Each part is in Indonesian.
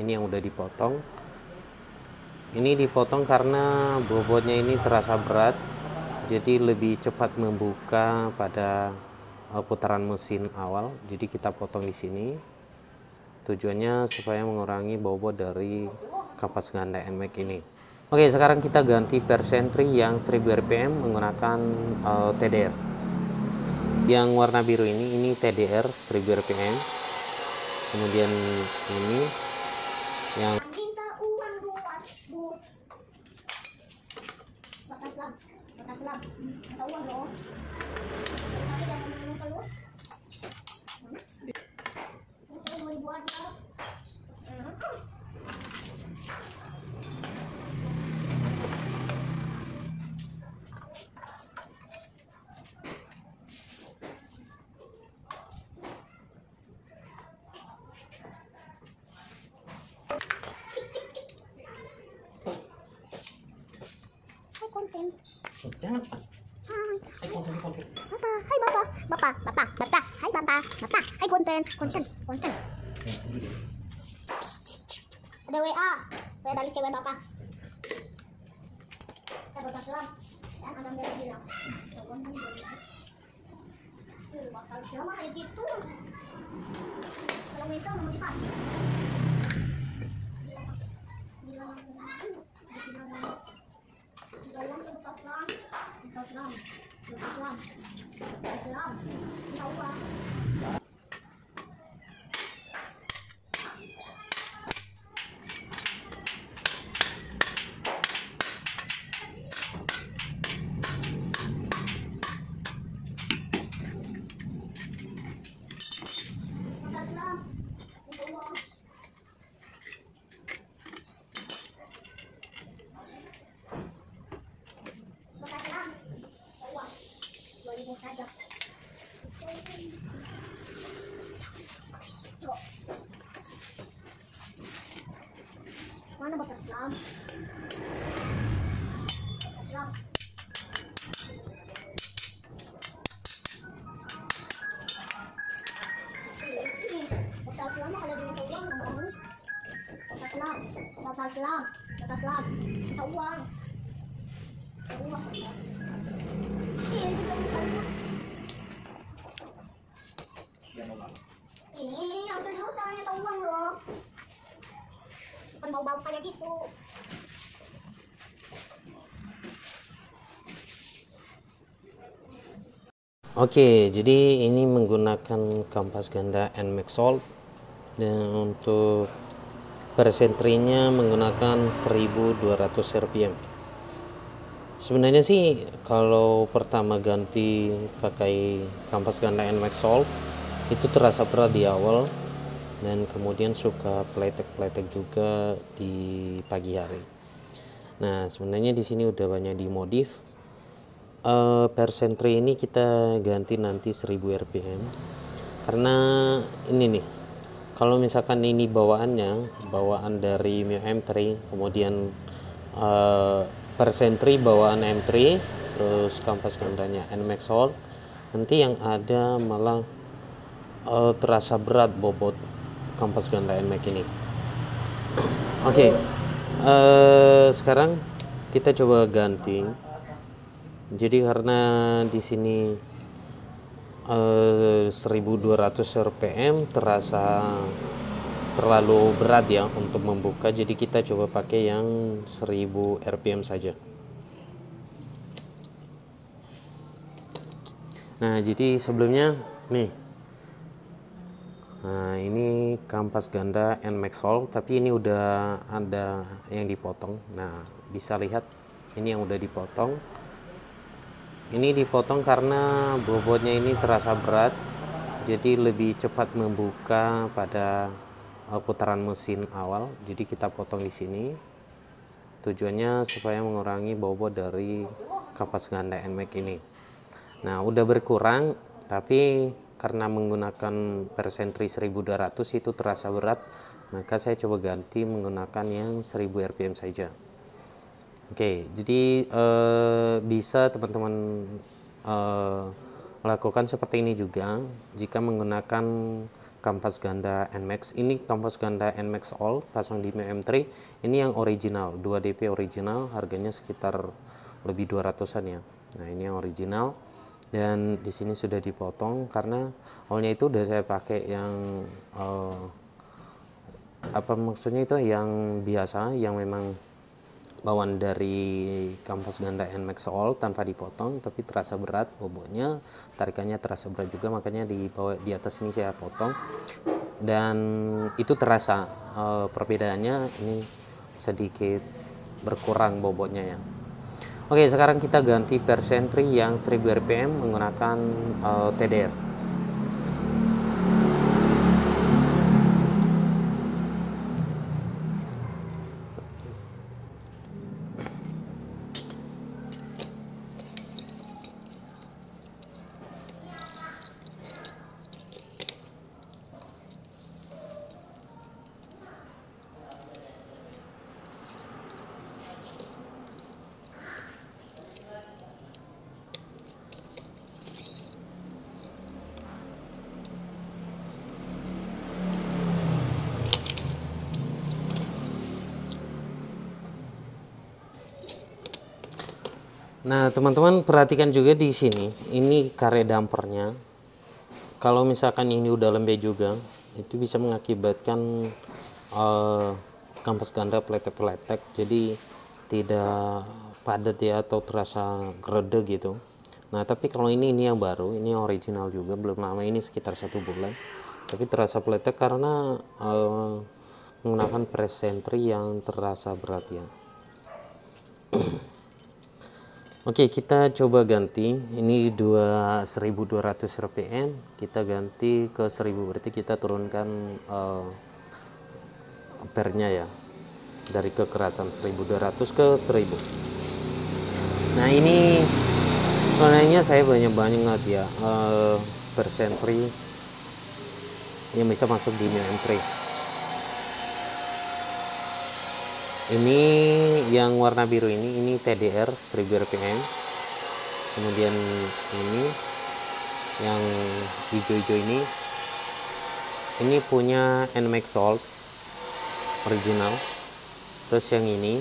ini yang udah dipotong. Ini dipotong karena bobotnya ini terasa berat, jadi lebih cepat membuka pada putaran mesin awal. Jadi kita potong di sini. Tujuannya supaya mengurangi bobot dari kapas ganda NMAX ini. Oke, sekarang kita ganti per sentry yang 1000 rpm menggunakan TDR. Yang warna biru ini TDR 1000 rpm. Kemudian ini yang Jangan. Hai konten. Bapak, hai bapak. Hai bapak. Hai konten. Ada WA dari cewek bapak. Bapak selam. Dan ada yang bilang. Bakal selama kayak gitu. Kalau itu mau dipakai. Islam, minta uang. Saja. Mana Bapak Islam? Islam. Bapak Islam kalau dia minta uang nggak mau. Bapak Islam, minta uang. Ini yang susah nyata uang loh. Bukan bau-bau kayak gitu. Oke, jadi ini menggunakan kampas ganda NMAX Salt, dan untuk per sentrynya menggunakan 1200 rpm. Sebenarnya sih kalau pertama ganti pakai kampas ganda NMAX Salt itu terasa berat di awal, dan kemudian suka pletek-pletek juga di pagi hari. Nah, sebenarnya di sini udah banyak dimodif. Per sentry ini kita ganti nanti 1000 rpm karena ini nih, kalau misalkan ini bawaan dari Mio M3, kemudian per sentry bawaan M3, terus kampas gandanya NMAX Salt, nanti yang ada malah terasa berat bobot kampas ganda NMAX ini. Oke, sekarang kita coba ganti. Jadi karena di sini 1200 rpm terasa terlalu berat ya untuk membuka, jadi kita coba pakai yang 1000 rpm saja. Nah, jadi sebelumnya nih, nah ini kampas ganda NMAX Salt, tapi ini udah ada yang dipotong. Nah, bisa lihat ini yang udah dipotong. Ini dipotong karena bobotnya ini terasa berat, jadi lebih cepat membuka pada putaran mesin awal. Jadi kita potong di sini. Tujuannya supaya mengurangi bobot dari kapas ganda NMAX ini. Nah, udah berkurang, tapi karena menggunakan per sentry 1200 itu terasa berat, maka saya coba ganti menggunakan yang 1000 rpm saja. Oke, jadi bisa teman-teman lakukan seperti ini juga jika menggunakan kampas ganda NMAX. Ini kampas ganda NMAX All pasang di M3. Ini yang original, 2DP original, harganya sekitar lebih 200-an ya. Nah, ini yang original. Dan di sini sudah dipotong karena allnya itu udah saya pakai yang apa maksudnya itu yang biasa, yang memang bawaan dari kampas ganda NMAX All tanpa dipotong, tapi terasa berat bobotnya, tarikannya terasa berat juga, makanya di bawah di atas ini saya potong dan itu terasa perbedaannya ini sedikit berkurang bobotnya ya. Oke, sekarang kita ganti per sentry yang 1000 rpm menggunakan TDR. Nah, teman-teman perhatikan juga di sini, ini karet dampernya. Kalau misalkan ini udah lembek juga, itu bisa mengakibatkan kampas ganda peletek-peletek, jadi tidak padat ya atau terasa gerede gitu. Nah, tapi kalau ini yang baru, ini yang original juga, belum lama ini sekitar 1 bulan, tapi terasa peletek karena menggunakan press sentry yang terasa berat ya. Oke, kita coba ganti. Ini 1200 rpm, kita ganti ke 1000, berarti kita turunkan ampernya ya, dari kekerasan 1200 ke 1000. Nah, ini sebenarnya saya banyak ya per sentry yang bisa masuk di M3. Ini yang warna biru ini TDR 1000 rpm. Kemudian ini yang hijau-hijau ini punya NMAX All original. Terus yang ini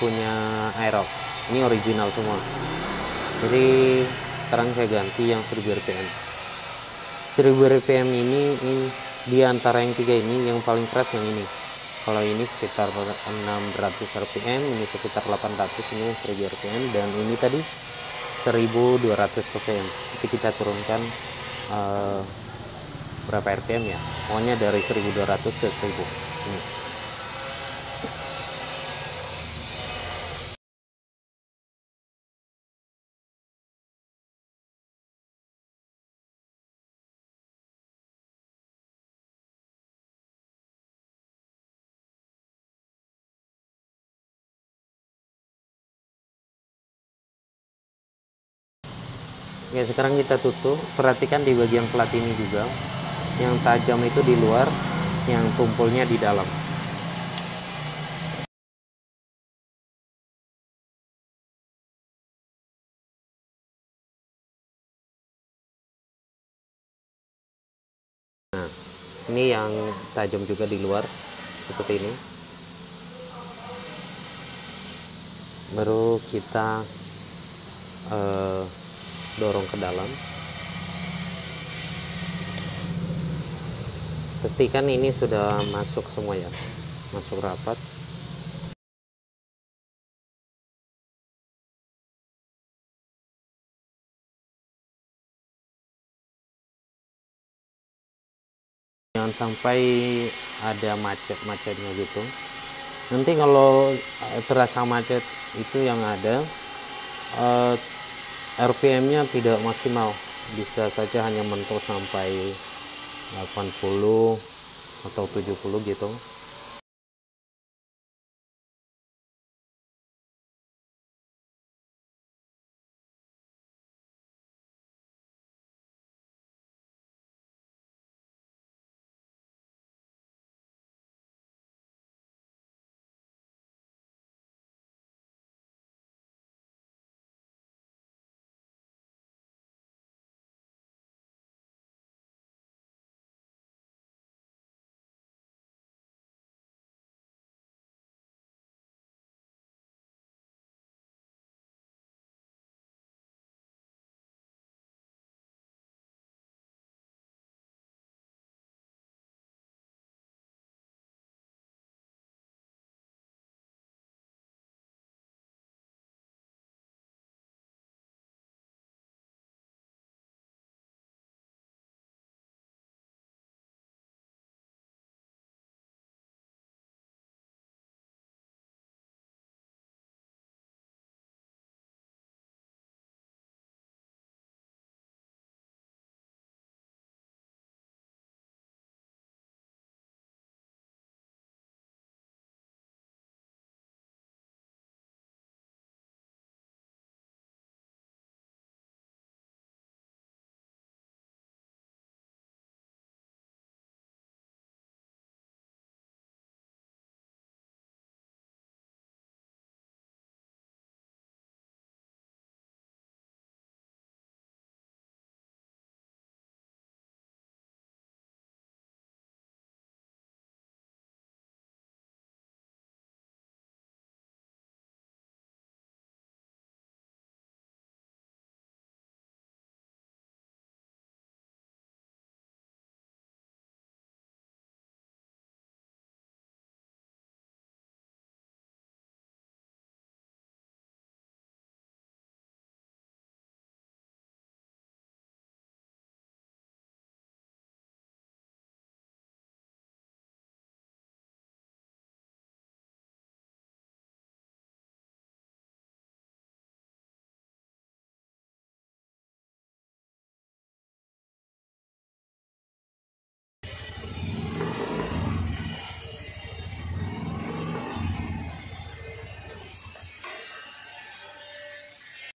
punya Aerox, ini original semua. Jadi sekarang saya ganti yang 1000 rpm. 1000 rpm ini di antara yang tiga ini yang paling keras yang ini. Kalau ini sekitar 600 rpm, ini sekitar 800, ini 1000 rpm, dan ini tadi 1200 rpm. Jadi kita turunkan berapa rpm ya, pokoknya dari 1200 ke 1000 ini. Oke, sekarang kita tutup. Perhatikan di bagian plat ini juga, yang tajam itu di luar, yang tumpulnya di dalam. Nah, ini yang tajam juga di luar, seperti ini. Baru kita dorong ke dalam. Pastikan ini sudah masuk semua ya, masuk rapat. Jangan sampai ada macet-macetnya gitu. Nanti kalau terasa macet itu yang ada RPM-nya tidak maksimal, bisa saja hanya mentok sampai 80 atau 70 gitu.